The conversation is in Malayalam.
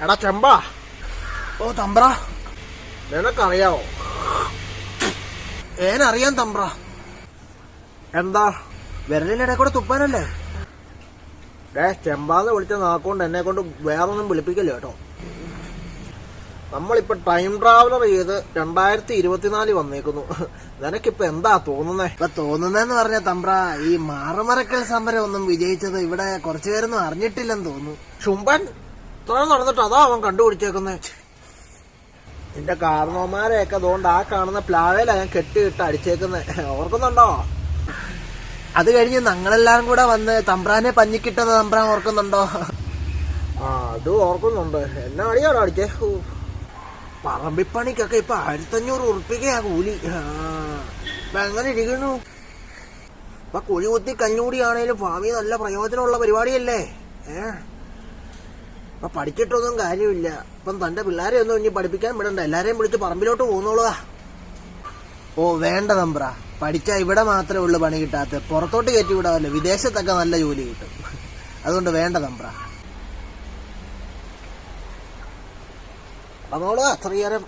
എടാ ചെമ്പാ. ഓ തമ്പ്ര, നിനക്കറിയാവോ? ഏനറിയാം തമ്പ്ര. എന്താ? വിരലിനിടെ കൂടെ തുപ്പാനല്ലേ? ചെമ്പാന്ന് വിളിച്ച നാക്കൊണ്ട് എന്നെ കൊണ്ട് വേറൊന്നും വിളിപ്പിക്കല്ലോ കേട്ടോ. നമ്മളിപ്പോ ടൈം ട്രാവലർ ചെയ്ത് 2024 വന്നേക്കുന്നു. നിനക്കിപ്പോ എന്താ തോന്നുന്നേ? ഇപ്പൊ തോന്നുന്നെന്ന് പറഞ്ഞ തമ്പ്ര, ഈ മാറുമറക്കൽ സമരം ഒന്നും വിജയിച്ചത് ഇവിടെ കുറച്ചുപേരൊന്നും അറിഞ്ഞിട്ടില്ലെന്ന് തോന്നുന്നു. ചുംബൻ ഇത്ര നടന്നിട്ട് അതാ അവൻ കണ്ടുപിടിച്ചേക്കുന്നേ. നിന്റെ കാരണവന്മാരെയൊക്കെ അതുകൊണ്ട് ആ കാണുന്ന പ്ലാവേല ഞാൻ കെട്ടിയിട്ട് അടിച്ചേക്കുന്നേ, ഓർക്കുന്നുണ്ടോ? അത് കഴിഞ്ഞ് ഞങ്ങളെല്ലാരും കൂടെ വന്ന് തമ്പ്രാനെ പഞ്ഞിക്കിട്ടത് തമ്പ്രാൻ ഓർക്കുന്നുണ്ടോ? അത് ഓർക്കുന്നുണ്ട്. എന്നാ അടിയാണോ അടിച്ചേ? പറമ്പിപ്പണിക്കൊക്കെ ഇപ്പൊ 1500 ഉറുപ്പികയാ കൂലി. എങ്ങനെ ഇരിക്കുന്നു? ഇപ്പൊ കുഴി കുത്തി കഞ്ഞൂടിയാണേലും ഫാമി നല്ല പ്രയോജനമുള്ള പരിപാടിയല്ലേ? ഇപ്പൊ പഠിച്ചിട്ടൊന്നും കാര്യമില്ല. ഇപ്പം തന്റെ പിള്ളേരെ ഒന്നും ഇനി പഠിപ്പിക്കാൻ വിടണ്ട, എല്ലാരെയും വിളിച്ച് പറമ്പിലോട്ട് പോന്നോളുക. ഓ വേണ്ട തമ്പ്ര, പഠിച്ചാ ഇവിടെ മാത്രമേ ഉള്ളു പണി കിട്ടാത്ത, പുറത്തോട്ട് കയറ്റി വിടാമല്ലോ, വിദേശത്തൊക്കെ നല്ല ജോലി കിട്ടും. അതുകൊണ്ട് വേണ്ട തമ്പ്ര. അതോള് അത്രയേരം